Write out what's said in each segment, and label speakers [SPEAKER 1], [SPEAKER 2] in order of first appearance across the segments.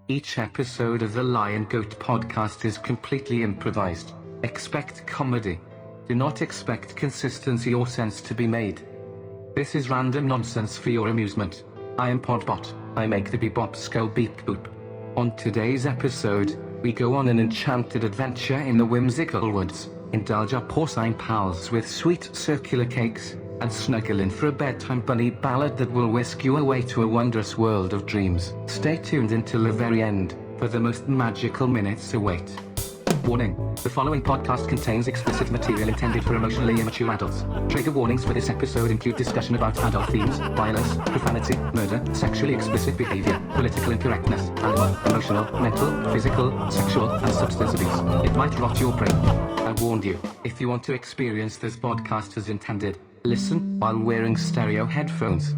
[SPEAKER 1] Each episode of the Lion Goat podcast is completely improvised. Expect comedy. Do not expect consistency or sense to be made. This is random nonsense for your amusement. I am Podbot. I make the bebop skull beep boop. On today's episode, we go on an enchanted adventure in the whimsical woods, indulge our porcine pals with sweet circular cakes, and snuggle in for a bedtime bunny ballad that will whisk you away to a wondrous world of dreams. Stay tuned until the very end, for the most magical minutes await. Warning, the following podcast contains explicit material intended for emotionally immature adults. Trigger warnings for this episode include discussion about adult themes, violence, profanity, murder, sexually explicit behavior, political incorrectness, animal, emotional, mental, physical, sexual, and substance abuse. It might rot your brain. I warned you. If you want to experience this podcast as intended, listen while wearing stereo headphones.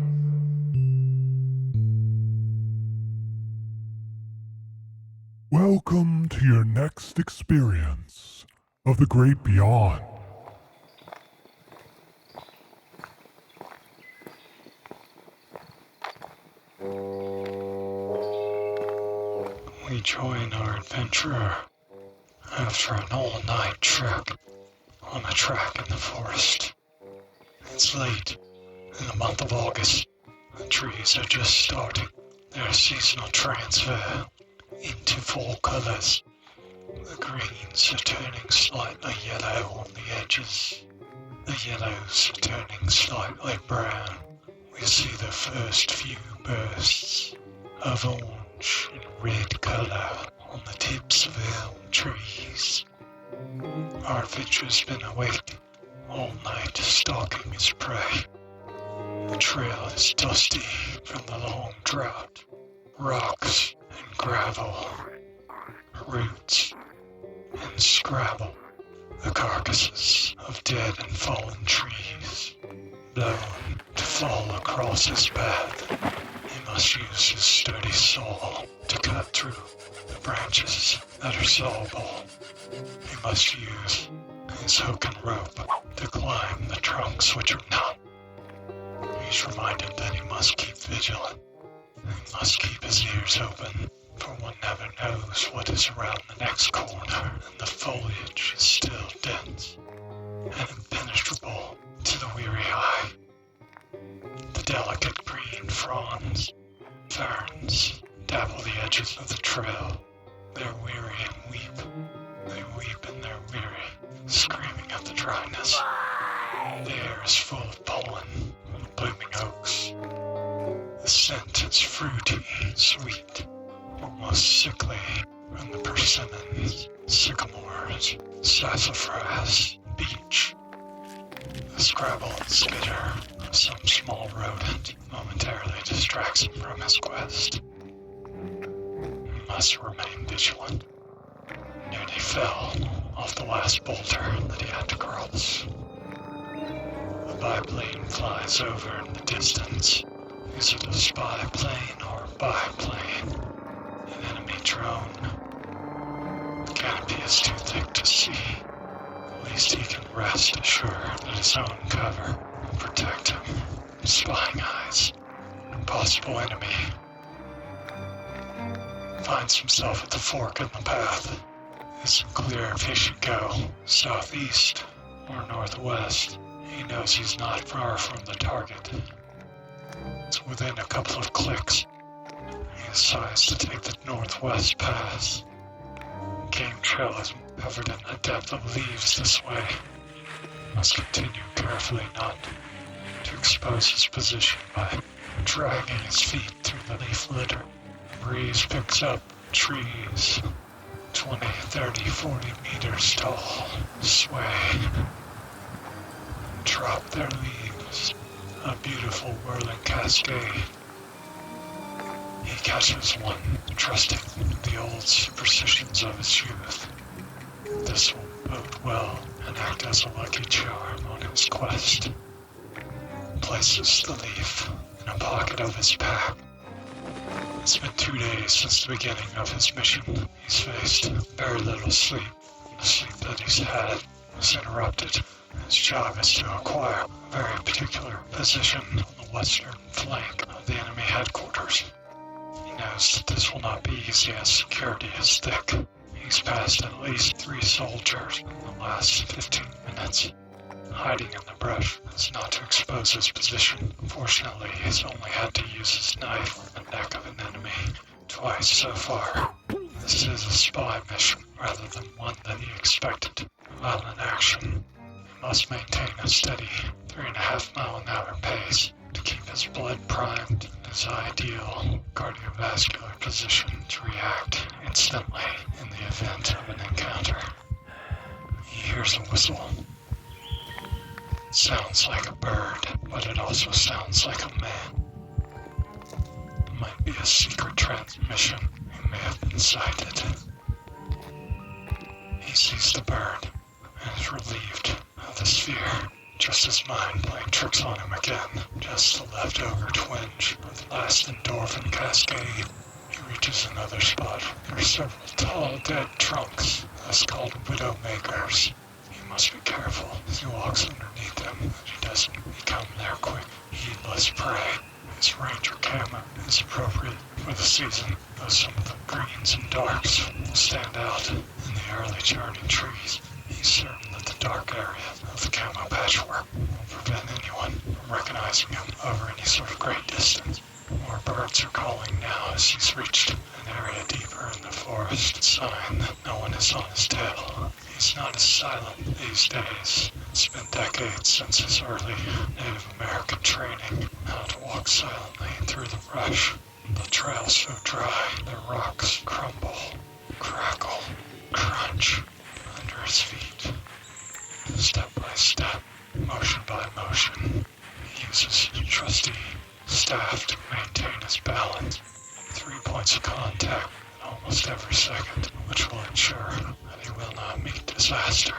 [SPEAKER 2] Welcome to your next experience of the great beyond.
[SPEAKER 3] We join our adventurer after an all-night trek on a track in the forest. It's late in the month of August. The trees are just starting their seasonal transfer into fall colors. The greens are turning slightly yellow on the edges. The yellows are turning slightly brown. We see the first few bursts of orange and red color on the tips of elm trees. Our adventure's been awake all night stalking his prey. The trail is dusty from the long drought. Rocks and gravel, roots and scrabble, the carcasses of dead and fallen trees, blown to fall across his path. He must use his sturdy saw to cut through the branches that are sawable. He must use his hook and rope to climb the trunks which are not. He's reminded that he must keep vigilant. He must keep his ears open, for one never knows what is around the next corner, and the foliage is still dense and impenetrable to the weary eye. The delicate green fronds, ferns, dabble the edges of the trail. They're weary and weep. They weep and they're weary, screaming at the dryness. The air is full of pollen from blooming oaks. The scent is fruity, sweet, almost sickly from the persimmons, sycamores, sassafras, beech. The scrabble and skitter of some small rodent momentarily distracts him from his quest. He must remain vigilant. Nearly fell off the last boulder that he had to cross. A biplane flies over in the distance. Is it a spy plane or a biplane? An enemy drone? The canopy is too thick to see. At least he can rest assured that his own cover will protect him from spying eyes. Possible enemy. Finds himself at the fork in the path. Isn't clear if he should go southeast or northwest. He knows he's not far from the target. It's within a couple of clicks. He decides to take the northwest pass. Game trail is covered in a depth of leaves this way. Must continue carefully not to expose his position by dragging his feet through the leaf litter. The breeze picks up trees 20, 30, 40 meters tall, sway, drop their leaves. A beautiful whirling cascade. He catches one, trusting the old superstitions of his youth. This will bode well and act as a lucky charm on his quest. Places the leaf in a pocket of his pack. It's been 2 days since the beginning of his mission. He's faced very little sleep. The sleep that he's had was interrupted. His job is to acquire a very particular position on the western flank of the enemy headquarters. He knows that this will not be easy as security is thick. He's passed at least 3 soldiers in the last 15 minutes. Hiding in the brush is not to expose his position. Fortunately, he's only had to use his knife on the neck of an enemy twice so far. This is a spy mission rather than one that he expected. Violent action. He must maintain a steady 3.5-mile-an-hour pace to keep his blood primed in his ideal cardiovascular position to react instantly in the event of an encounter. He hears a whistle. It sounds like a bird, but it also sounds like a man. It might be a secret transmission. He may have been sighted. He sees the bird and is relieved of the sphere. Just his mind playing tricks on him again. Just the leftover twinge of the last endorphin cascade. He reaches another spot. There are several tall, dead trunks, thus called widowmakers. He must be careful as he walks underneath them, that he doesn't become their quick, heedless prey. His ranger camo is appropriate for the season, though some of the greens and darks will stand out in the early charting trees. He's certain that the dark area of the camo patchwork will prevent anyone from recognizing him over any sort of great distance. More birds are calling now as he's reached an area deeper in the forest, a sign that no one is on his tail. He's not as silent these days. It's been decades since his early Native American training, how to walk silently through the brush. The trail's so dry, the rocks crumble, crackle, crunch under his feet. Step by step, motion by motion, he uses his trusty staff to maintain his balance. 3 points of contact almost every second, which will ensure that he will not meet disaster.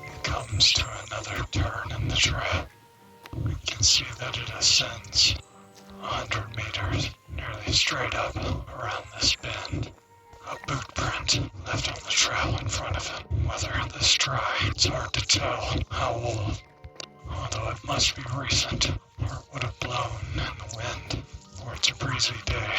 [SPEAKER 3] He comes to another turn in the trail. We can see that it ascends 100 meters, nearly straight up around this bend. A boot print left on the trail in front of it. Whether this dry, it's hard to tell how old, although it must be recent, or it would have blown in the wind, or it's a breezy day.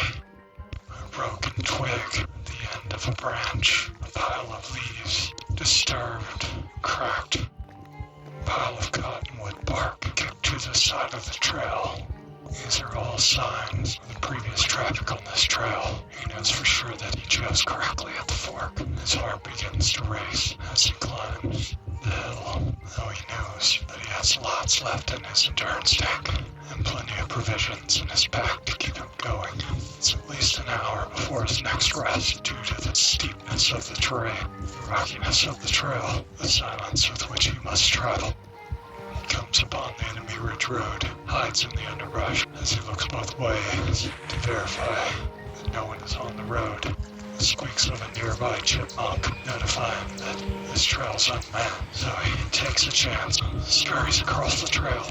[SPEAKER 3] A broken twig at the end of a branch, a pile of leaves, disturbed, cracked, a pile of cottonwood bark kicked to the side of the trail. These are all signs of the previous traffic on this trail. He knows for sure that he chose correctly at the fork. His heart begins to race as he climbs the hill, though he knows that he has lots left in his endurance tank and plenty of provisions in his pack to keep him going. It's at least an hour before his next rest due to the steepness of the terrain, the rockiness of the trail, the silence with which he must travel. He comes upon the enemy ridge road, hides in the underbrush as he looks both ways to verify that no one is on the road. The squeaks of a nearby chipmunk notify him that this trail's unmanned, so he takes a chance and scurries across the trail.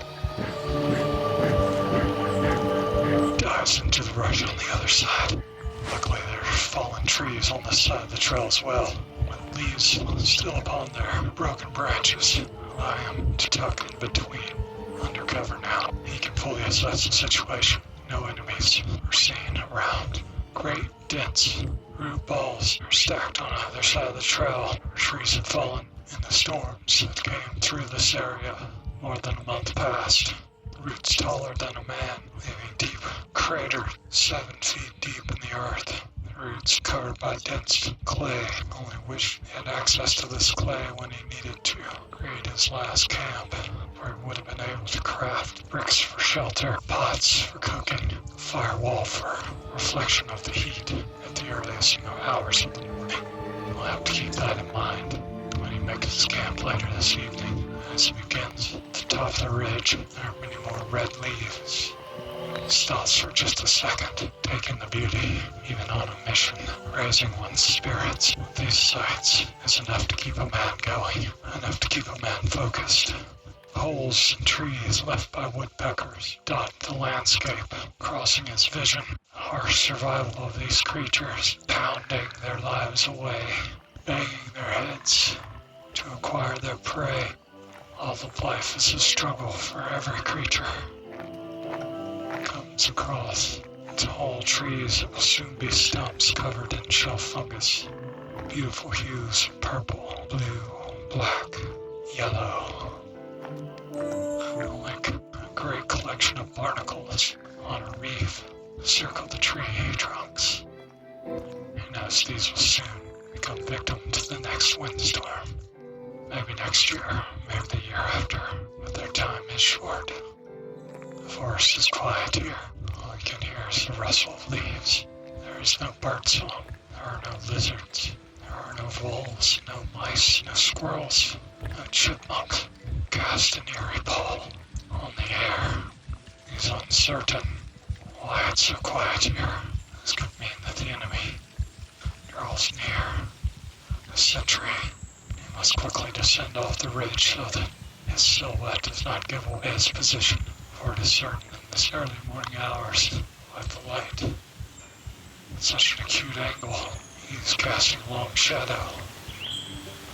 [SPEAKER 3] Dives into the brush on the other side. Luckily, there's fallen trees on this side of the trail as well, with leaves still upon their broken branches, allowing him to tuck in between. Under cover now, he can fully assess the situation. No enemies are seen around. Great, dense root balls are stacked on either side of the trail where trees had fallen in the storms that came through this area more than a month past. Roots taller than a man, leaving deep crater 7 feet deep in the earth. The roots covered by dense clay. Only wish he had access to this clay when he needed to create his last camp, where he would have been able to craft bricks for shelter, pots for cooking, a firewall for reflection of the heat at the earliest hours of the morning. We'll have to keep that in mind when he makes his camp later this evening. As he begins at the top of the ridge, there are many more red leaves. He stops for just a second, taking the beauty, even on a mission, raising one's spirits. These sights is enough to keep a man going, enough to keep a man focused. Holes and trees left by woodpeckers dot the landscape, crossing his vision. The harsh survival of these creatures, pounding their lives away, banging their heads to acquire their prey. All of life is a struggle for every creature. Comes across Tall trees will soon be stumps covered in shelf fungus. Beautiful hues of purple, blue, black, yellow. Like a great collection of barnacles on a reef circle the tree trunks. And as these will soon become victim to the next windstorm. Maybe next year, maybe the year after, but their time is short. The forest is quiet here. All you can hear is the rustle of leaves. There is no bird song. There are no lizards. There are no voles, no mice, no squirrels, no chipmunks. Cast an eerie pall on the air. He's uncertain why it's so quiet here. This could mean that the enemy draws near. The sentry, he must quickly descend off the ridge so that his silhouette does not give away his position, for it is certain in this early morning hours, with the light, at such an acute angle, he is casting a long shadow.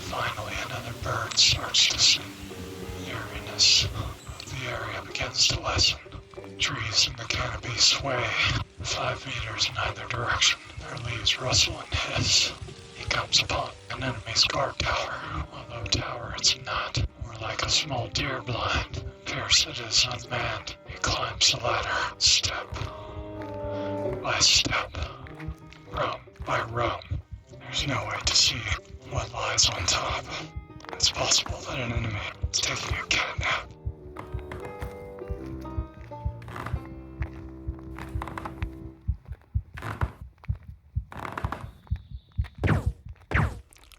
[SPEAKER 3] Finally, another bird starts to sing. The eeriness of the area begins to lessen. Trees in the canopy sway 5 meters in either direction. Their leaves rustle and hiss. He comes upon an enemy's guard tower. Although tower it's not, more like a small deer blind. Fierce it is unmanned. He climbs the ladder, step by step, room by room. There's no way to see what lies on top. It's possible that an enemy is taking a cat nap.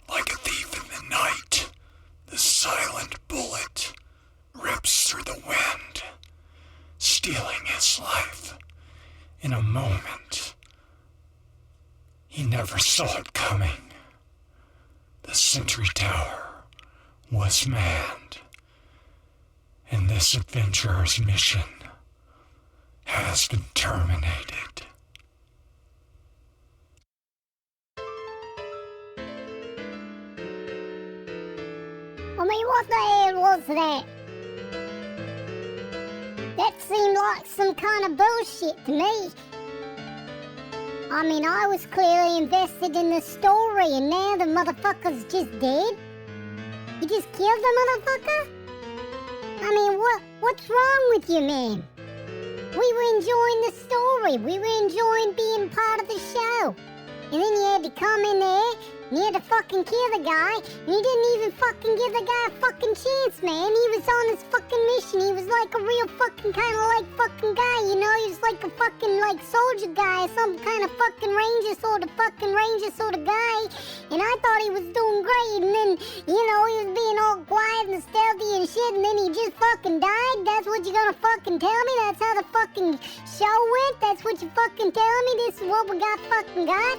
[SPEAKER 3] Like a thief in the night, the silent bullet rips through the wind, stealing his life in a moment. He never saw it coming. The sentry tower was manned, and this adventurer's mission has been terminated.
[SPEAKER 4] I mean, what the hell was that? That seemed like some kind of bullshit to me. I mean, I was clearly invested in the story, and now the motherfucker's just dead? You just killed the motherfucker? I mean, what's wrong with you, man? We were enjoying the story. We were enjoying being part of the show. And then you had to come in there, and you had to fucking kill the guy, and you didn't even fucking give the guy a fucking chance, man. He was on his fucking mission. He was like a real fucking kind of like fucking guy, you know? He was like a fucking like soldier guy, some kind of fucking ranger sort of guy. And I thought he was doing great, and then, you know, he was being all quiet and stealthy and shit, and then he just fucking died? That's what you're gonna fucking tell me? That's how the fucking show went? That's what you fucking telling me? This is what we fucking got?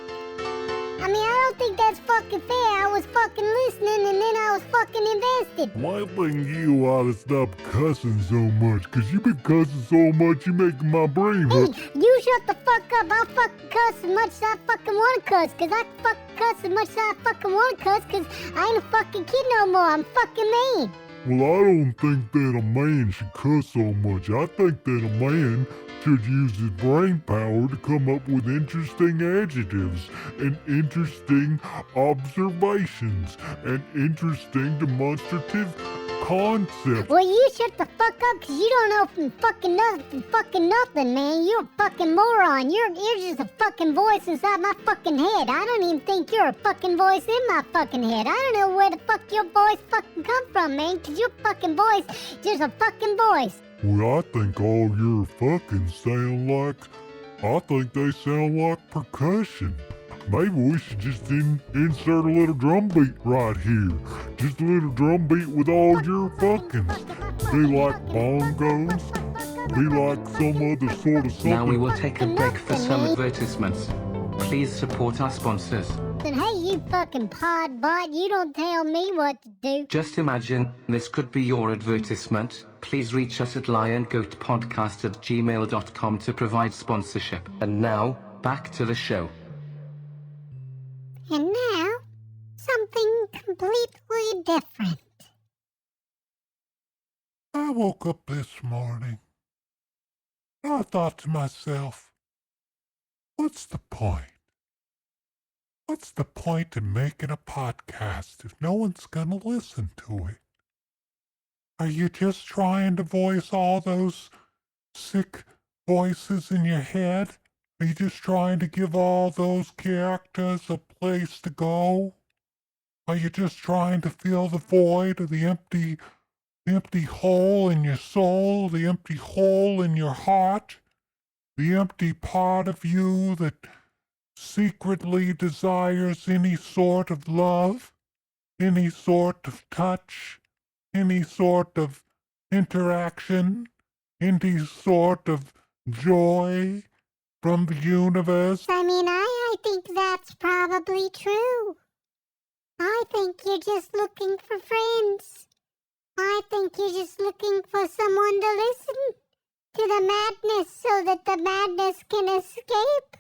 [SPEAKER 4] I mean, I don't think that's fucking fair. I was fucking listening, and then I was fucking invested.
[SPEAKER 2] Why think you ought to stop cussing so much? Cause you been cussing so much, you making my brain hurt.
[SPEAKER 4] Hey, you shut the fuck up. I'll fucking cuss as much as I fucking wanna cuss. Cause I fucking cuss as much as I fucking wanna cuss. Cause I ain't a fucking kid no more. I'm fucking mean.
[SPEAKER 2] Well, I don't think that a man should cuss so much. I think that a man should use his brain power to come up with interesting adjectives and interesting observations and interesting demonstrative concepts.
[SPEAKER 4] Well, you shut the fuck up, cause you don't know from fucking nothing, man. You're a fucking moron. You're just a fucking voice inside my fucking head. I don't even think you're a fucking voice in my fucking head. I don't know where the fuck your voice fucking come from, man, cause your fucking voice just a fucking voice.
[SPEAKER 2] Well, I think all your fucking I think they sound like percussion. Maybe we should just insert a little drum beat right here. Just a little drum beat with all your fuckings. Be like bongos. Be like some other sort of something.
[SPEAKER 1] Now we will take a break for some advertisements. Please support our sponsors.
[SPEAKER 4] Then hey, you fucking pod bot, you don't tell me what to do.
[SPEAKER 1] Just imagine, this could be your advertisement. Please reach us at LionGoatPodcast@gmail.com to provide sponsorship. And now, back to the show.
[SPEAKER 4] And now, something completely different.
[SPEAKER 2] I woke up this morning. I thought to myself, what's the point? What's the point in making a podcast if no one's gonna listen to it? Are you just trying to voice all those sick voices in your head? Are you just trying to give all those characters a place to go? Are you just trying to fill the void or the empty hole in your soul, the empty hole in your heart, the empty part of you that secretly desires any sort of love, any sort of touch, any sort of interaction, any sort of joy from the universe?
[SPEAKER 4] I think that's probably true. I think you're just looking for friends. I think you're just looking for someone to listen to the madness so that the madness can escape.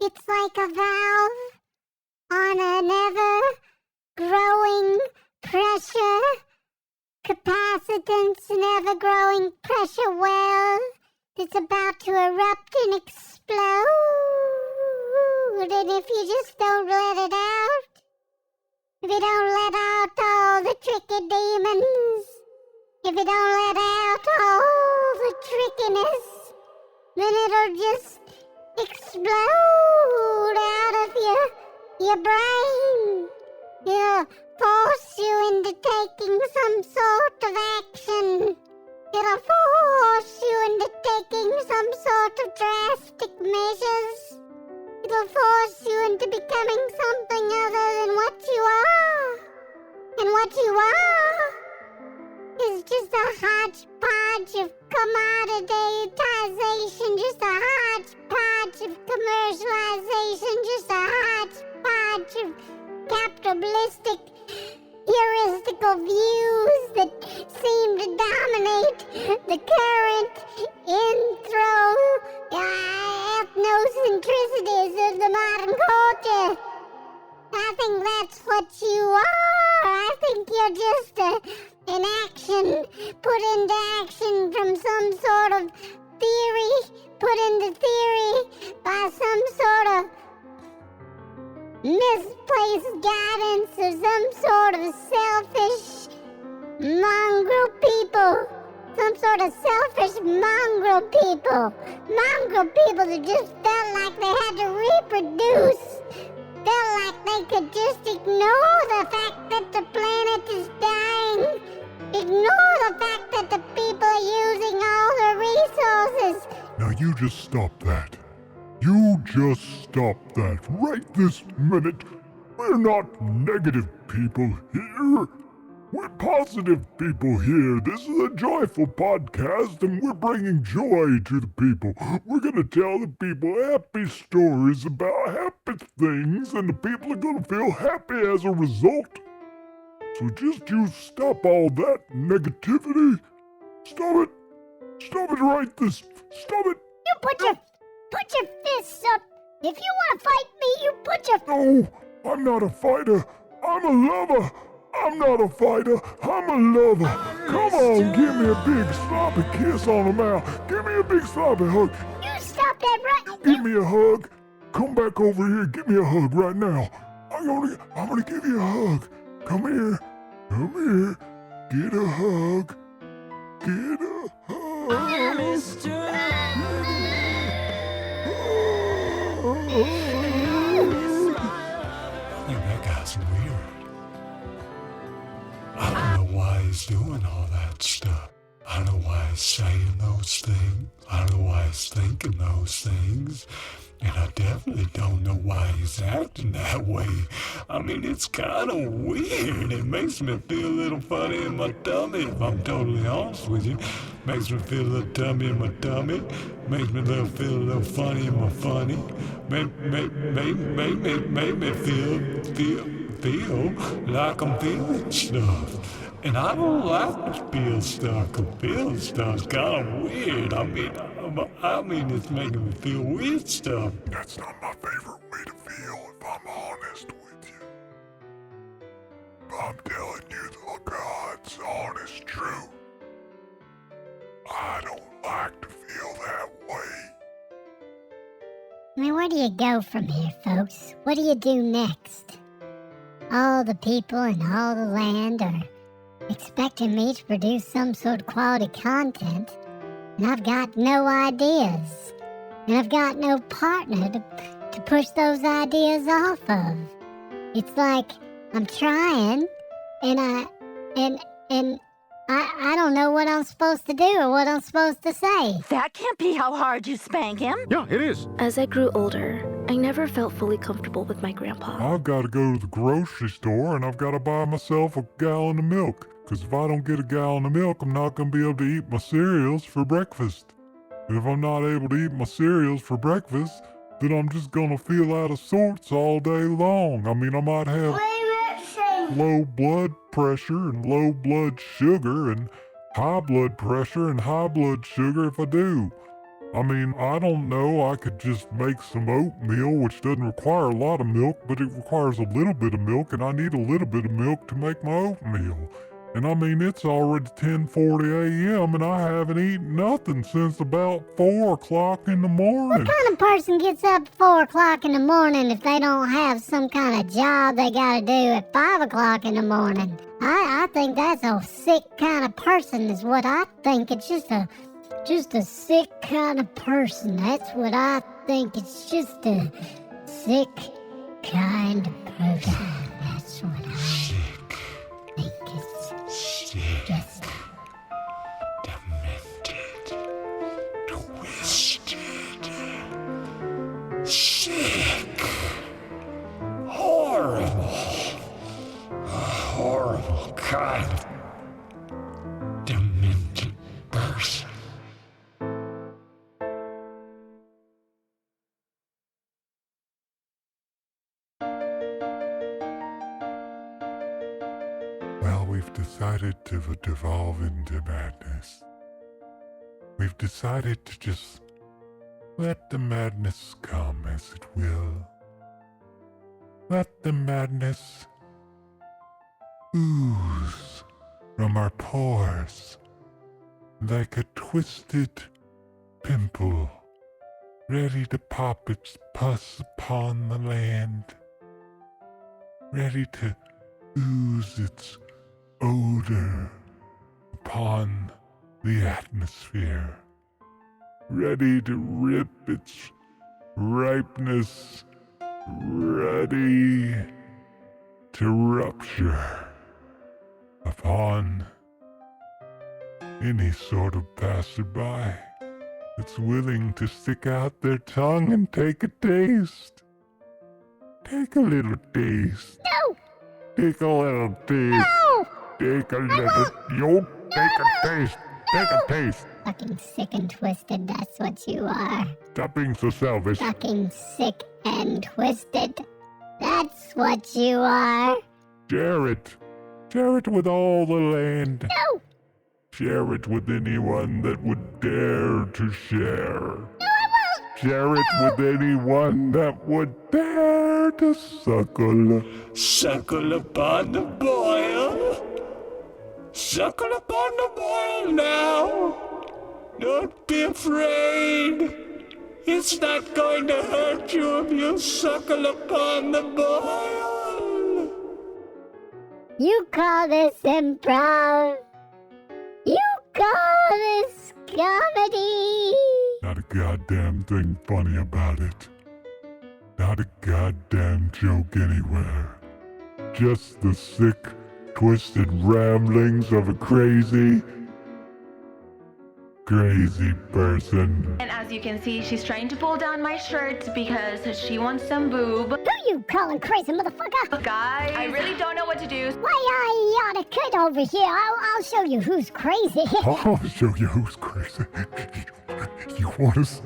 [SPEAKER 4] It's like a valve on an ever-growing pressure, capacitance, an ever-growing pressure well that's about to erupt and explode. And if you just don't let it out, if you don't let out all the tricky demons, if you don't let out all the trickiness, then it'll just explode out of your brain. It'll force you into taking some sort of action. It'll force you into taking some sort of drastic measures. It'll force you into becoming something other than what you are. And what you are is just a hodgepodge of commoditization, just a hodgepodge of commercialization, just a hodgepodge of capitalistic, heuristical views that seem to dominate the current ethnocentricities of the modern culture. I think that's what you are. I think you're just an action put into action from some sort of theory, put into theory by some sort of misplaced guidance of some sort of selfish mongrel people. Some sort of selfish mongrel people. Mongrel people that just felt like they had to reproduce. Felt like they could just ignore the fact that the planet is dying. Ignore the fact that the people are using all the resources.
[SPEAKER 2] Now you just stop that. You just stop that right this minute. We're not negative people here. We're positive people here. This is a joyful podcast and we're bringing joy to the people. We're gonna tell the people happy stories about happy things and the people are gonna feel happy as a result. So just you stop all that negativity. Stop it. Stop it right this. Stop it.
[SPEAKER 4] You put your fists up. If you want to fight me, you put your...
[SPEAKER 2] No, I'm not a fighter. I'm a lover. I'm not a fighter. I'm a lover. Come on, give me a big sloppy kiss on the mouth. Give me a big sloppy hug.
[SPEAKER 4] You stop that right...
[SPEAKER 2] Give me a hug. Come back over here. Give me a hug right now. I'm gonna give you a hug. Come here. Come here. Get a hug. Get a hug.
[SPEAKER 3] That guy's weird. I don't know why he's doing all that stuff. I don't know why he's saying those things. I don't know why he's thinking those things. And I definitely don't know why he's acting that way. I mean, it's kind of weird. It makes me feel a little funny in my tummy, if I'm totally honest with you. Makes me feel a little tummy in my tummy. Makes me feel a little funny in my funny. Make me feel like I'm feeling stuff. And I don't like to feel stuff, 'cause feeling stuff's kind of weird. I mean, it's making me feel weird stuff.
[SPEAKER 2] That's not my favorite way to feel, if I'm honest with you. But I'm telling you the God's honest truth. I don't like to feel that way.
[SPEAKER 4] I mean, where do you go from here, folks? What do you do next? All the people in all the land are expecting me to produce some sort of quality content, and I've got no ideas. And I've got no partner to push those ideas off of. It's like I'm trying, and I don't know what I'm supposed to do or what I'm supposed to say.
[SPEAKER 5] That can't be how hard you spank him.
[SPEAKER 6] Yeah, it is.
[SPEAKER 7] As I grew older, I never felt fully comfortable with my grandpa.
[SPEAKER 2] I've got to go to the grocery store and I've got to buy myself a gallon of milk. Because if I don't get a gallon of milk, I'm not going to be able to eat my cereals for breakfast. And if I'm not able to eat my cereals for breakfast, then I'm just going to feel out of sorts all day long. I mean, I might have low blood pressure and low blood sugar and high blood pressure and high blood sugar if I do. I mean, I don't know, I could just make some oatmeal, which doesn't require a lot of milk, but it requires a little bit of milk, and I need a little bit of milk to make my oatmeal. And I mean, it's already 10:40 a.m. and I haven't eaten nothing since about 4 o'clock in the morning.
[SPEAKER 4] What kind of person gets up at 4 o'clock in the morning if they don't have some kind of job they gotta do at 5 o'clock in the morning? I think that's a sick kind of person is what I think. It's just a sick kind of person. That's what I think. It's just a sick kind of person. That's what I think. Just
[SPEAKER 3] Demented. Twisted. Sick. Horrible. A horrible kind of demented person.
[SPEAKER 2] Well, we've decided to devolve into madness. We've decided to just let the madness come as it will. Let the madness ooze from our pores like a twisted pimple ready to pop its pus upon the land, ready to ooze its odor upon the atmosphere, ready to rip its ripeness, ready to rupture upon any sort of passerby that's willing to stick out their tongue and take a taste. Take a little taste.
[SPEAKER 4] no,
[SPEAKER 2] Take a little taste.
[SPEAKER 4] no.
[SPEAKER 2] Take a little. You take a taste. Take a taste.
[SPEAKER 4] Fucking sick and twisted. That's what you are.
[SPEAKER 2] Stop being so selfish.
[SPEAKER 4] Fucking sick and twisted. That's what you are.
[SPEAKER 2] Share it. Share it with all the land.
[SPEAKER 4] No,
[SPEAKER 2] Share it with anyone that would dare to share.
[SPEAKER 4] no, I won't.
[SPEAKER 2] Share it with anyone that would dare to suckle.
[SPEAKER 3] Suckle upon the boil. Suckle upon the boil now. Don't be afraid. It's not going to hurt you if you suckle upon the boil.
[SPEAKER 4] You call this improv? You call this comedy?
[SPEAKER 2] Not a goddamn thing funny about it. Not a goddamn joke anywhere. Just the sick, twisted ramblings of a crazy person.
[SPEAKER 8] And as you can see, she's trying to pull down my shirt because she wants some boob.
[SPEAKER 4] Who you calling crazy, motherfucker?
[SPEAKER 8] Guys, I really don't know what to do.
[SPEAKER 4] Why, I oughta cut over here. I'll show you who's crazy.
[SPEAKER 2] I'll show you who's crazy. You wanna see?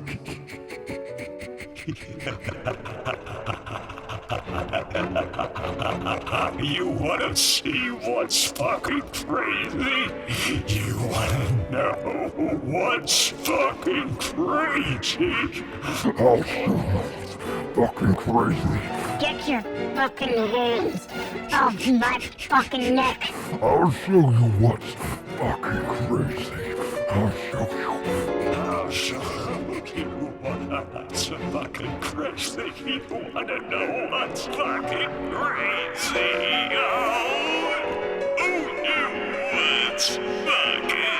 [SPEAKER 3] You wanna see what's fucking crazy? You wanna know what's fucking crazy?
[SPEAKER 2] I'll show you what's fucking crazy.
[SPEAKER 4] Get your fucking hands off my fucking neck.
[SPEAKER 2] I'll show you what's fucking crazy. I'll show you.
[SPEAKER 3] I'll show you what That's a fucking crazy. You wanna know what's fucking crazy? Oh, what's fucking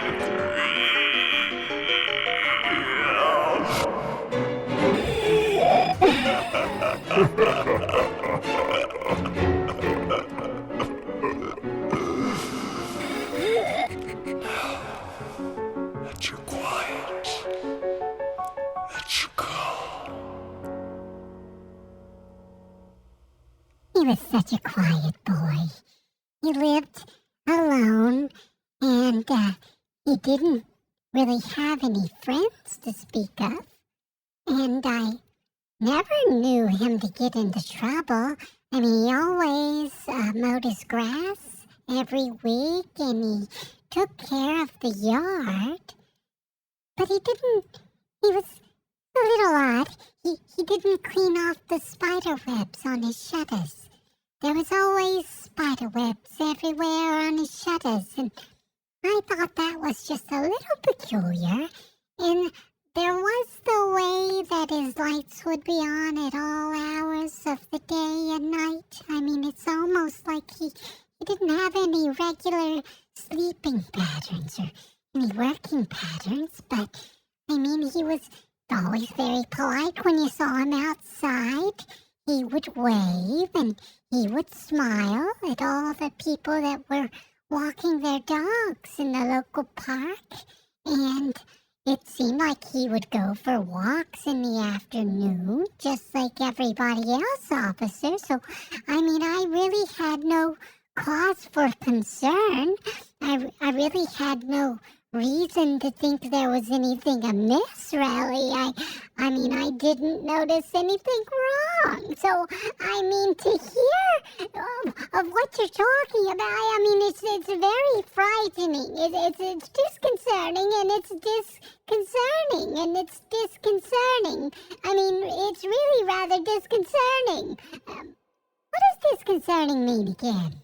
[SPEAKER 3] That you're quiet. That you're calm.
[SPEAKER 4] He was such a quiet boy. He lived alone, and he didn't really have any friends to speak of. And I never knew him to get into trouble. I mean, he always mowed his grass every week, and he took care of the yard. But he was a little odd. He didn't clean off the spider webs on his shutters. There was always spider webs everywhere on his shutters, and I thought that was just a little peculiar. And there was the way that his lights would be on at all hours of the day and night. I mean, it's almost like he didn't have any regular sleeping patterns or any working patterns, but I mean, he was always very polite when you saw him outside. He would wave and he would smile at all the people that were walking their dogs in the local park, and it seemed like he would go for walks in the afternoon, just like everybody else, officer. So, I mean, I really had no cause for concern. I really had no reason to think there was anything amiss, really. I mean, I didn't notice anything wrong. So, I mean, to hear of what you're talking about, I mean, it's very frightening. It's disconcerting, and it's disconcerting, and it's disconcerting. I mean, it's really rather disconcerting. What does disconcerting mean again?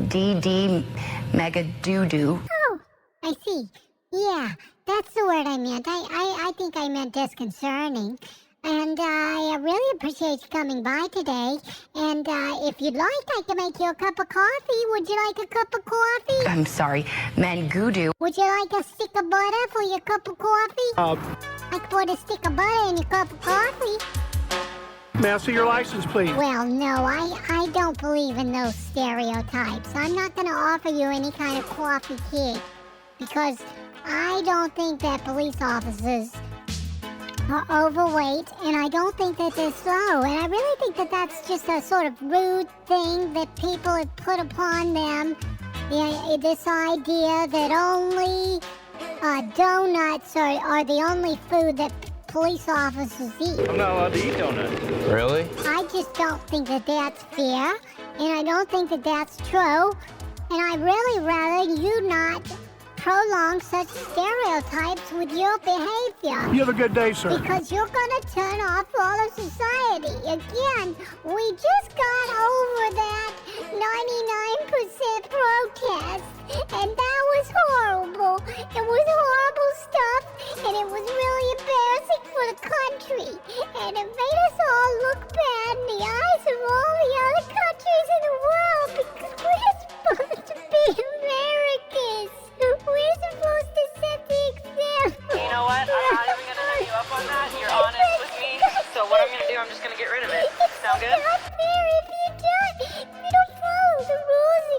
[SPEAKER 6] DD mega doo-doo.
[SPEAKER 4] Oh, I see. Yeah, that's the word I meant. I think I meant disconcerting. And I really appreciate you coming by today. And if you'd like, I can make you a cup of coffee. Would you like a cup of coffee?
[SPEAKER 6] I'm sorry, mangoodoo.
[SPEAKER 4] Would you like a stick of butter for your cup of coffee? I could put a stick of butter in your cup of coffee.
[SPEAKER 9] May I see your license, please?
[SPEAKER 4] Well, no, I don't believe in those stereotypes. I'm not going to offer you any kind of coffee kit because I don't think that police officers are overweight, and I don't think that they're slow, and I really think that that's just a sort of rude thing that people have put upon them. This idea that only donuts are the only food that police officers eat.
[SPEAKER 9] I'm not allowed to eat donuts.
[SPEAKER 10] Really?
[SPEAKER 4] I just don't think that that's fair, and I don't think that that's true, and I really rather you not prolong such stereotypes with your behavior.
[SPEAKER 9] You have a good day, sir.
[SPEAKER 4] Because you're gonna turn off all of society. Again, we just got over that 99% protest, and that was horrible. It was horrible stuff, and it was really embarrassing for the country. And it made us all look bad in the eyes of all the other countries in the world because we're supposed to be Americans. We're supposed to set the example.
[SPEAKER 11] You know what? I'm not even going to hit you up on that. You're honest with me. So what I'm going to do, I'm just going to get rid of it. Sound good?
[SPEAKER 4] It's not fair if you don't. You don't follow the rules. You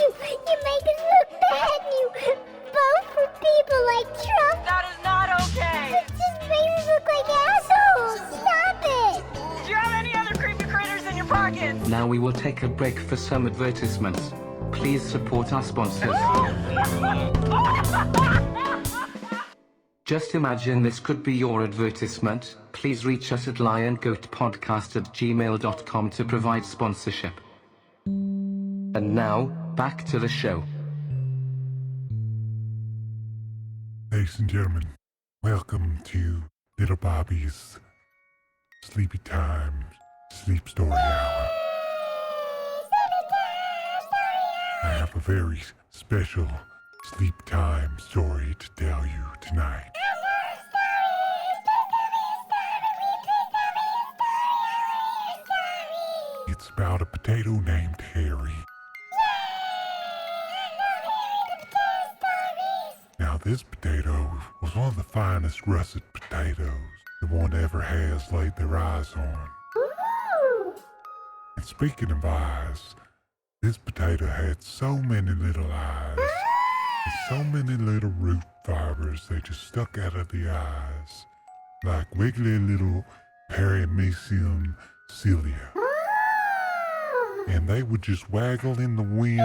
[SPEAKER 4] make us look bad and you vote for people like Trump.
[SPEAKER 11] That is not okay.
[SPEAKER 4] It just makes us look like assholes. Stop it.
[SPEAKER 11] Do you have any other creepy critters in your pockets?
[SPEAKER 1] Now we will take a break for some advertisements. Please support our sponsors. Just imagine this could be your advertisement. Please reach us at LionGoatPodcast@gmail.com to provide sponsorship. And now, back to the show.
[SPEAKER 2] Ladies and gentlemen, welcome to Little Bobby's Sleepy Time Sleep Story Hour. I have a very special sleep time story to tell you tonight. It's about a potato named Harry. Now, this potato was one of the finest russet potatoes that one ever has laid their eyes on. And speaking of eyes, this potato had so many little eyes and so many little root fibers they just stuck out of the eyes like wiggly little paramecium cilia. And they would just waggle in the wind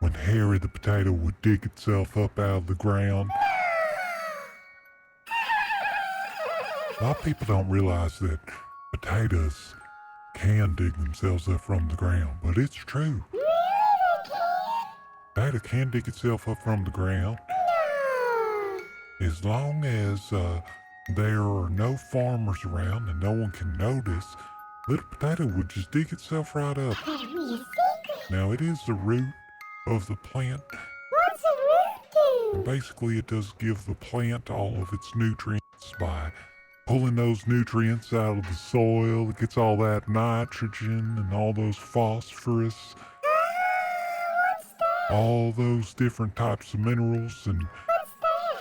[SPEAKER 2] when Harry the potato would dig itself up out of the ground. A lot of people don't realize that potatoes can dig themselves up from the ground, but it's true. Potato can dig itself up from the ground as long as there are no farmers around and no one can notice. Little potato would just dig itself right up. Now, it is the root of the plant.
[SPEAKER 4] What's a root do?
[SPEAKER 2] And basically, it does give the plant all of its nutrients by pulling those nutrients out of the soil. It gets all that nitrogen and all those phosphorus, all those different types of minerals and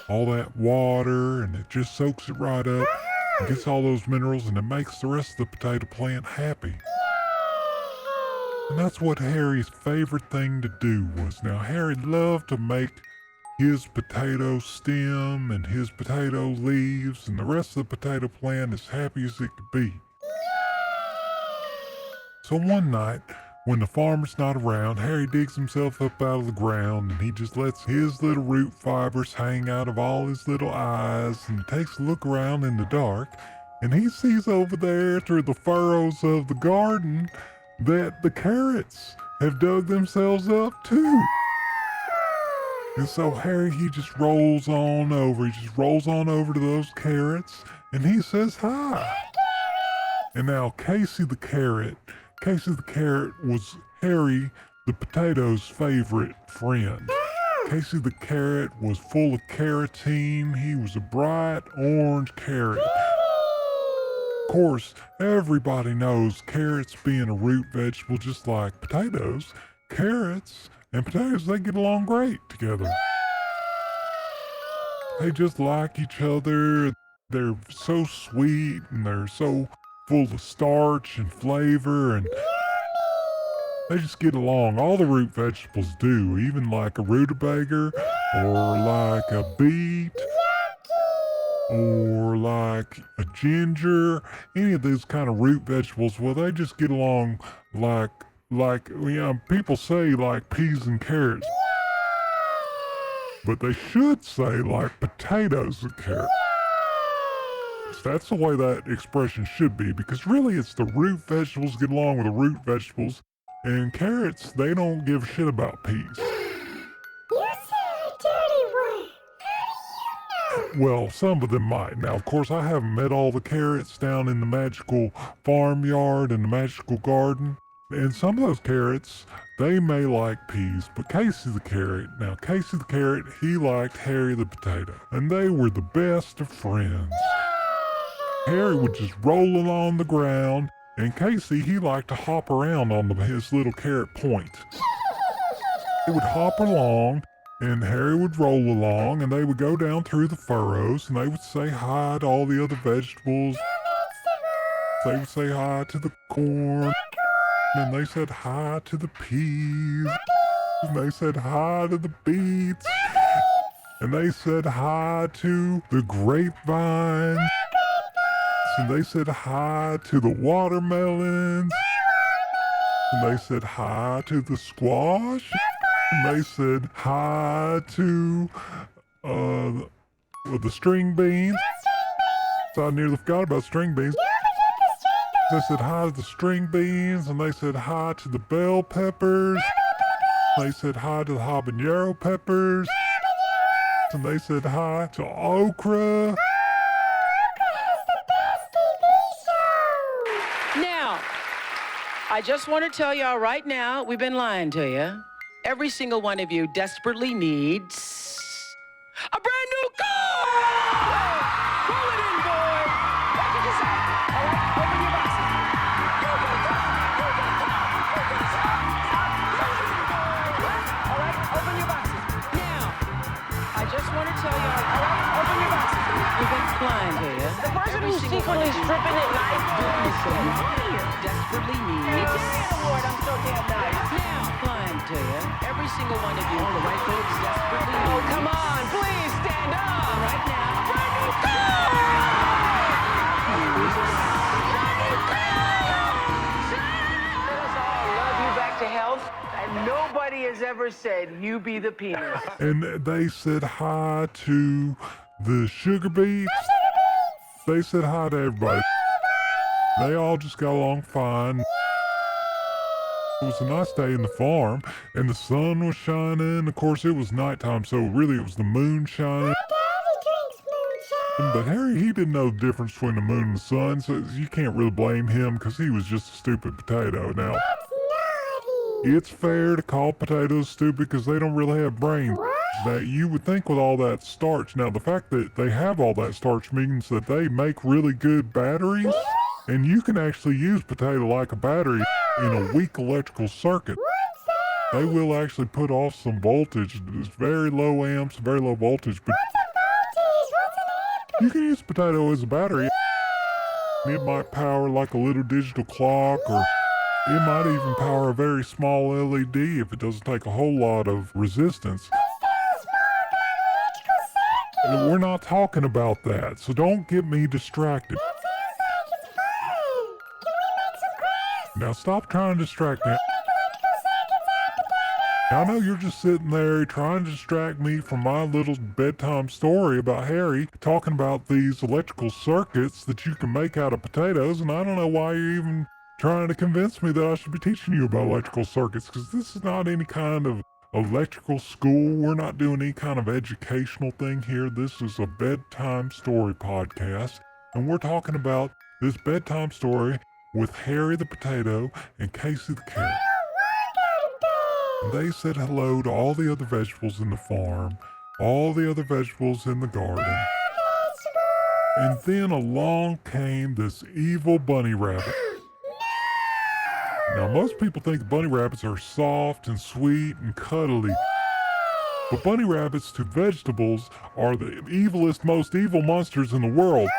[SPEAKER 2] all that water, and it just soaks it right up and gets all those minerals, and it makes the rest of the potato plant happy. And that's what Harry's favorite thing to do was. Now, Harry loved to make his potato stem and his potato leaves and the rest of the potato plant as happy as it could be. So one night, when the farmer's not around, Harry digs himself up out of the ground and he just lets his little root fibers hang out of all his little eyes and takes a look around in the dark, and he sees over there through the furrows of the garden that the carrots have dug themselves up too. And so Harry, he just rolls on over. He just rolls on over to those carrots and he says hi. And now Casey the carrot was Harry the potato's favorite friend. Casey the carrot was full of carotene. He was a bright orange carrot. Of course, everybody knows carrots being a root vegetable just like potatoes. Carrots and potatoes, they get along great together. They just like each other. They're so sweet and they're so full of starch and flavor, and they just get along. All the root vegetables do, even like a rutabaga or like a beet or like a ginger, any of these kind of root vegetables. Well, they just get along like people say like peas and carrots, but they should say like potatoes and carrots. That's the way that expression should be, because really it's the root vegetables get along with the root vegetables, and carrots, they don't give a shit about peas.
[SPEAKER 4] You said a dirty word. How do you know?
[SPEAKER 2] Well, some of them might. Now, of course, I haven't met all the carrots down in the magical farmyard and the magical garden, and some of those carrots, they may like peas, but Casey the carrot, he liked Harry the potato, and they were the best of friends. Harry would just roll along the ground, and Casey, he liked to hop around on his little carrot point. He would hop along, and Harry would roll along, and they would go down through the furrows, and they would say hi to all the other vegetables. They would say hi to the corn, and they said hi to the peas, and they said hi to the beets, and they said hi to the grapevines. And they said hi to the watermelons. And they said hi to the squash. And they said hi to the string beans. So I nearly forgot about string beans. They said hi to the string beans. And they said hi to the bell peppers. They said hi to the habanero peppers. And they said hi to okra.
[SPEAKER 10] I just want to tell y'all right now, we've been lying to you. Every single one of you desperately needs a brand new car! Roll it in, boy! All right, open your boxes. desperately needs.
[SPEAKER 11] I'm so damn nice.
[SPEAKER 10] Now, lying to you. Every single one of you, all the right folks, desperately needs.
[SPEAKER 11] Oh, come on, please stand up.
[SPEAKER 10] Right now, a brand new car!
[SPEAKER 11] Let us all love you back to health. And nobody has ever said you be the penis.
[SPEAKER 2] And they said hi to the sugar beets. They said hi to everybody. They all just got along fine. It was a nice day in the farm, and the sun was shining. Of course, it was nighttime, so really it was the moon shining. But Harry, he didn't know the difference between the moon and the sun, so you can't really blame him because he was just a stupid potato. Now, it's fair to call potatoes stupid because they don't really have brains. That you would think with all that starch. Now, the fact that they have all that starch means that they make really good batteries, and you can actually use potato like a battery in a weak electrical circuit. They will actually put off some voltage. It's very low amps, very low voltage, but you can use potato as a battery. It might power like a little digital clock, or it might even power a very small LED if it doesn't take a whole lot of resistance. And we're not talking about that, so don't get me distracted. Now stop trying to distract me. I know you're just sitting there trying to distract me from my little bedtime story about Harry talking about these electrical circuits that you can make out of potatoes, and I don't know why you're even trying to convince me that I should be teaching you about electrical circuits, because this is not any kind of electrical school. We're not doing any kind of educational thing here. This is a bedtime story podcast, and we're talking about this bedtime story with Harry the potato and Casey the carrot. They said hello to all the other vegetables in the farm, all the other vegetables in the garden. And then along came this evil bunny rabbit. Now, most people think bunny rabbits are soft and sweet and cuddly. But bunny rabbits to vegetables are the evilest, most evil monsters in the world.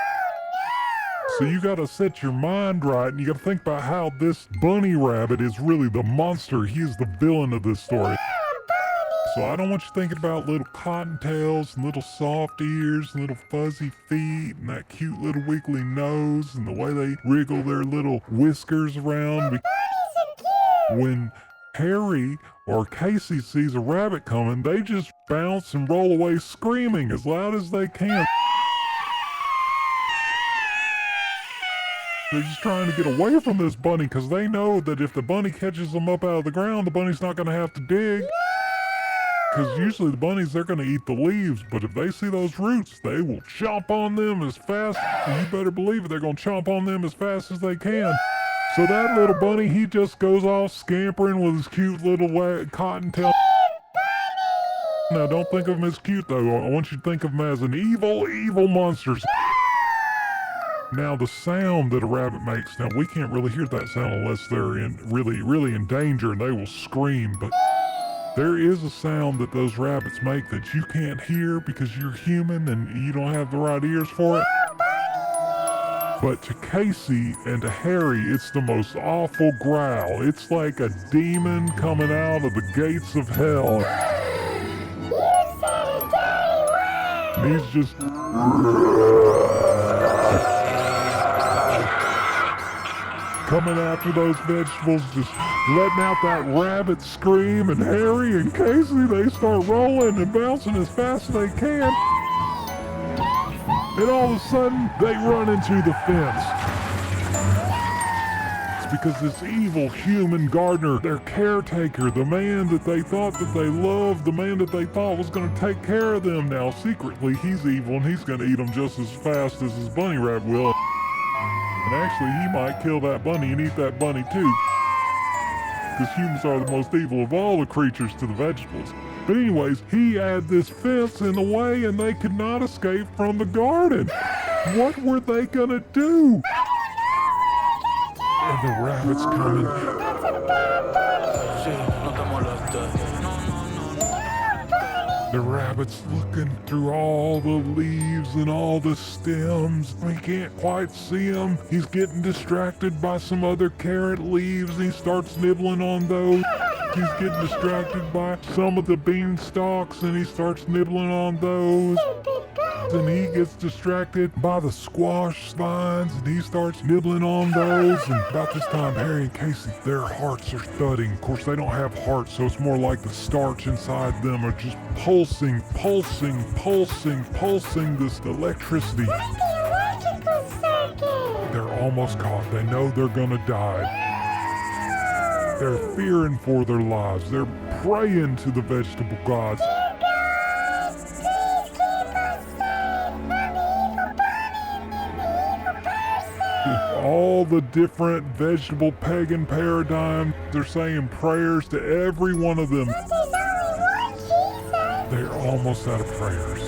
[SPEAKER 2] So you gotta set your mind right, and you gotta think about how this bunny rabbit is really the monster. He is the villain of this story. So I don't want you thinking about little cottontails and little soft ears and little fuzzy feet and that cute little wiggly nose and the way they wriggle their little whiskers around. When Harry or Casey sees a rabbit coming, they just bounce and roll away screaming as loud as they can. They're just trying to get away from this bunny because they know that if the bunny catches them up out of the ground, the bunny's not going to have to dig. Because usually the bunnies, they're going to eat the leaves, but if they see those roots, they will chomp on them as fast. And you better believe it, they're going to chomp on them as fast as they can. So that little bunny, he just goes off scampering with his cute little cottontail. Now, don't think of him as cute, though. I want you to think of him as an evil, evil monster. Now, the sound that a rabbit makes, now we can't really hear that sound unless they're really in danger and they will scream, but there is a sound that those rabbits make that you can't hear because you're human and you don't have the right ears for it. But to Casey and to Harry, it's the most awful growl. It's like a demon coming out of the gates of hell. And he's just coming after those vegetables, just letting out that rabbit scream, and Harry and Casey, they start rolling and bouncing as fast as they can. And all of a sudden, they run into the fence. It's because this evil human gardener, their caretaker, the man that they thought that they loved, the man that they thought was going to take care of them, now secretly he's evil and he's going to eat them just as fast as his bunny rabbit will. And actually, he might kill that bunny and eat that bunny too. Because humans are the most evil of all the creatures to the vegetables. But anyways, he had this fence in the way and they could not escape from the garden. What were they gonna do? And the rabbit's coming. The rabbit's looking through all the leaves and all the stems. He can't quite see them. He's getting distracted by some other carrot leaves. He starts nibbling on those. He's getting distracted by some of the bean stalks and he starts nibbling on those. And he gets distracted by the squash spines and he starts nibbling on those. And about this time, Harry and Casey, their hearts are thudding. Of course, they don't have hearts, so it's more like the starch inside them are just pulsing this electricity. They're almost caught. They know they're gonna die. They're fearing for their lives. They're praying to the vegetable gods. All the different vegetable pagan paradigms, they're saying prayers to every one of them. They're almost out of prayers.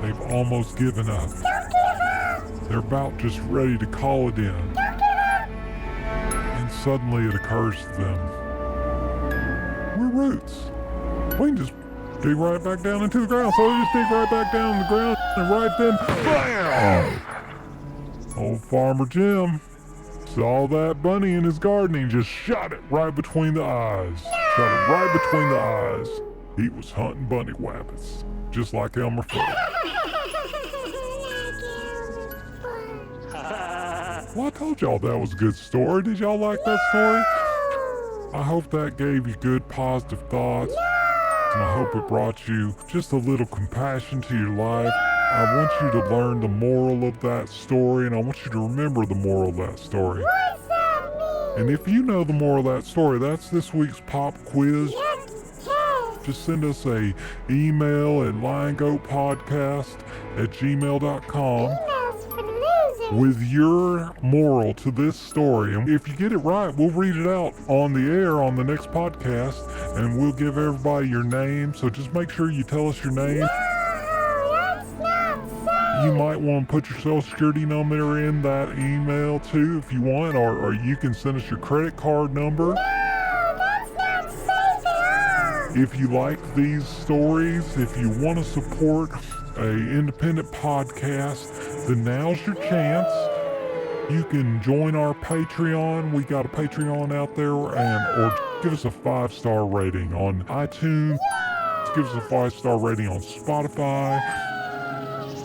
[SPEAKER 2] They've almost given up. They're about just ready to call it in. And suddenly it occurs to them. We're roots. We can just dig right back down into the ground. So they just dig right back down in the ground and right then, bam! Old Farmer Jim saw that bunny in his garden and just shot it right between the eyes. Shot it right between the eyes. He was hunting bunny wabbits, just like Elmer Fudd. Well, I told y'all that was a good story. Did y'all like that story? I hope that gave you good positive thoughts. And I hope it brought you just a little compassion to your life. I want you to learn the moral of that story, and I want you to remember the moral of that story.
[SPEAKER 4] What's that mean?
[SPEAKER 2] And if you know the moral of that story, that's this week's pop quiz. Just send us a email at LionGoatPodcast@gmail.com with your moral to this story. And if you get it right, we'll read it out on the air on the next podcast, and we'll give everybody your name. So just make sure you tell us your name. You might want to put your social security number in that email too if you want, or you can send us your credit card number.
[SPEAKER 4] No, that's not safe at all.
[SPEAKER 2] If you like these stories, if you want to support an independent podcast, then now's your chance. You can join our Patreon. We got a Patreon out there, or give us a 5-star rating on iTunes. Give us a 5-star rating on Spotify.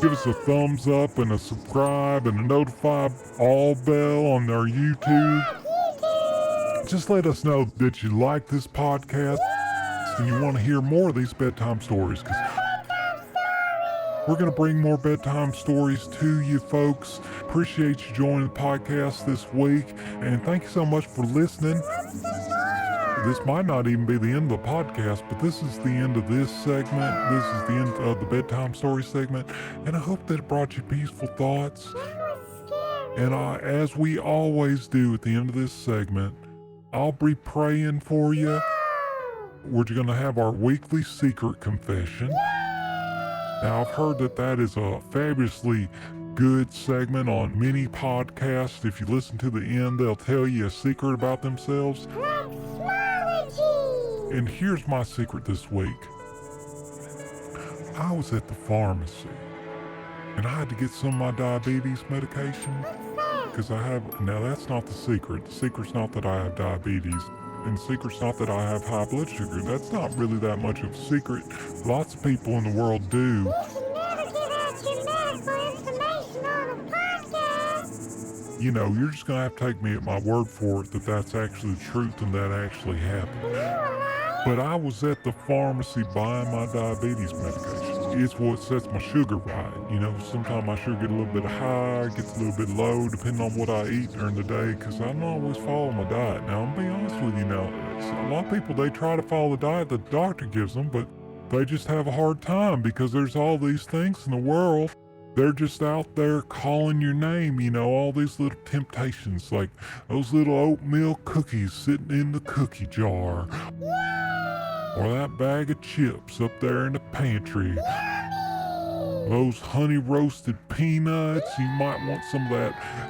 [SPEAKER 2] Give us a thumbs up and a subscribe and a notify all bell on our YouTube. Just let us know that you like this podcast and you want to hear more of these bedtime stories. 'Cause we're going to bring more bedtime stories to you folks. Appreciate you joining the podcast this week. And thank you so much for listening. This might not even be the end of the podcast, but this is the end of this segment. This is the end of the bedtime story segment. And I hope that it brought you peaceful thoughts. And as we always do at the end of this segment, I'll be praying for you. We're going to have our weekly secret confession. Now, I've heard that is a fabulously good segment on many podcasts. If you listen to the end, they'll tell you a secret about themselves. And here's my secret this week. I was at the pharmacy and I had to get some of my diabetes medication because now that's not the secret. The secret's not that I have diabetes, and the secret's not that I have high blood sugar. That's not really that much of a secret. Lots of people in the world do. You know, you're just going to have to take me at my word for it that that's actually the truth and that actually happened. But I was at the pharmacy buying my diabetes medication. It's what sets my sugar right. You know, sometimes my sugar gets a little bit high, gets a little bit low, depending on what I eat during the day, because I don't always follow my diet. Now, I'm going to be honest with you now, a lot of people, they try to follow the diet that the doctor gives them, but they just have a hard time because there's all these things in the world. They're just out there calling your name, you know, all these little temptations, like those little oatmeal cookies sitting in the cookie jar. Or that bag of chips up there in the pantry. those honey roasted peanuts. You might want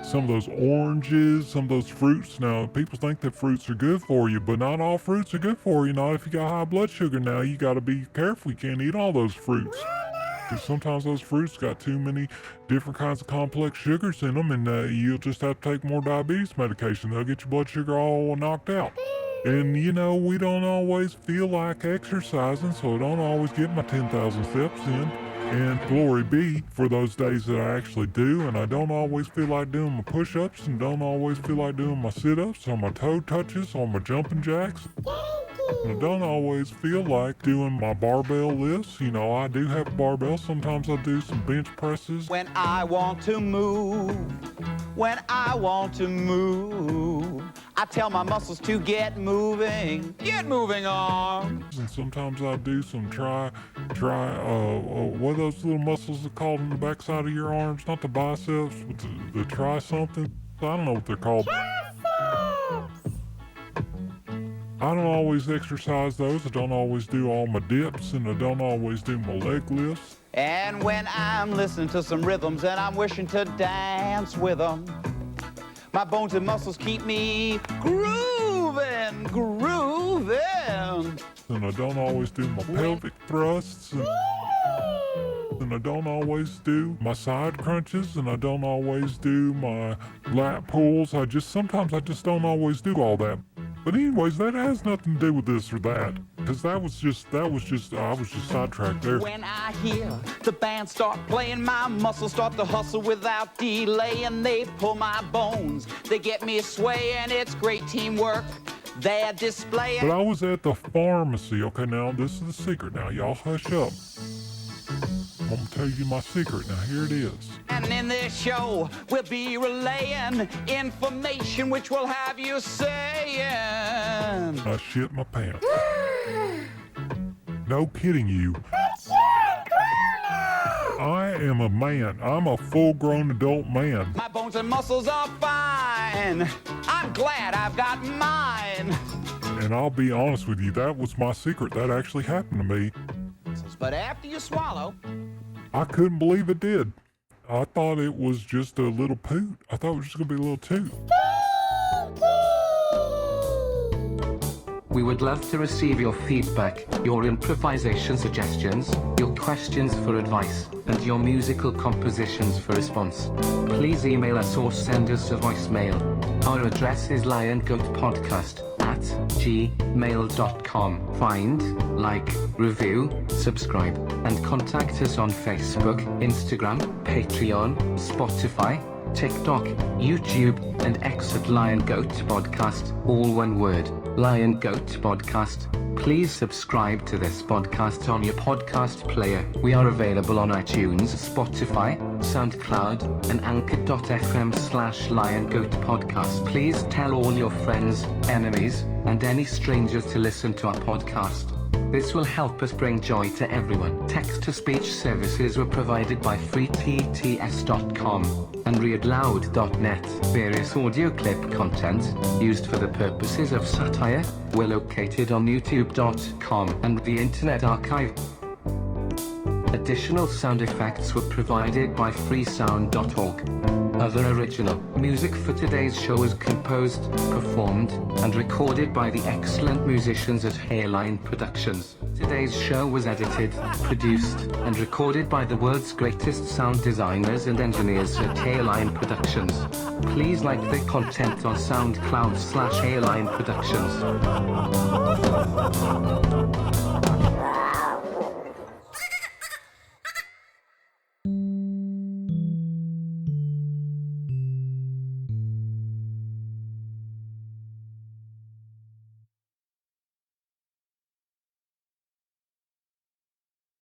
[SPEAKER 2] some of those oranges, some of those fruits. Now, people think that fruits are good for you, but not all fruits are good for you. Not if you got high blood sugar. Now, you got to be careful. You can't eat all those fruits. Because sometimes those fruits got too many different kinds of complex sugars in them, and you'll just have to take more diabetes medication. They'll get your blood sugar all knocked out. And, you know, we don't always feel like exercising, so I don't always get my 10,000 steps in. And glory be for those days that I actually do, and I don't always feel like doing my push-ups, and don't always feel like doing my sit-ups or my toe touches or my jumping jacks. And I don't always feel like doing my barbell lifts. You know, I do have a barbell. Sometimes I do some bench presses.
[SPEAKER 12] When I want to move, when I want to move, I tell my muscles to get moving arms.
[SPEAKER 2] And sometimes I do some what are those little muscles are called in the backside of your arms? Not the biceps, but the try something. I don't know what they're called. I don't always exercise those. I don't always do all my dips, and I don't always do my leg lifts.
[SPEAKER 12] And when I'm listening to some rhythms and I'm wishing to dance with them, my bones and muscles keep me grooving.
[SPEAKER 2] And I don't always do my pelvic thrusts. And I don't always do my side crunches, and I don't always do my lat pulls. Sometimes I just don't always do all that. But anyways, that has nothing to do with this or that, because I was just sidetracked there.
[SPEAKER 12] When I hear the band start playing, my muscles start to hustle without delay, and they pull my bones. They get me swaying. It's great teamwork. They're displaying.
[SPEAKER 2] But I was at the pharmacy. Okay, now this is the secret. Now y'all hush up. I'm gonna tell you my secret. Now here it is.
[SPEAKER 12] And in this show, we'll be relaying information which will have you saying,
[SPEAKER 2] I shit my pants. No kidding you. I am a man. I'm a full-grown adult man.
[SPEAKER 12] my bones and muscles are fine. I'm glad I've got mine.
[SPEAKER 2] And I'll be honest with you, that was my secret. That actually happened to me.
[SPEAKER 12] But after you swallow,
[SPEAKER 2] I couldn't believe it did. I thought it was just a little poot. I thought it was just gonna be a little toot.
[SPEAKER 1] We would love to receive your feedback, your improvisation suggestions, your questions for advice, and your musical compositions for response. Please email us or send us a voicemail. Our address is LionGoatPodcast@gmail.com. Find, like, review, subscribe, and contact us on Facebook, Instagram, Patreon, Spotify, TikTok, YouTube, and X at Lion Goat Podcast, all one word, Lion Goat Podcast. Please subscribe to this podcast on your podcast player. We are available on iTunes, Spotify, SoundCloud, and anchor.fm/LionGoatPodcast. Please tell all your friends, enemies, and any strangers to listen to our podcast. This will help us bring joy to everyone. Text-to-speech services were provided by freetts.com and readloud.net. Various audio clip content, used for the purposes of satire, were located on youtube.com and the Internet Archive. Additional sound effects were provided by freesound.org. Other original music for today's show was composed, performed, and recorded by the excellent musicians at Hairline Productions. Today's show was edited, produced, and recorded by the world's greatest sound designers and engineers at Hairline Productions. Please like the content on SoundCloud/Hairline Productions.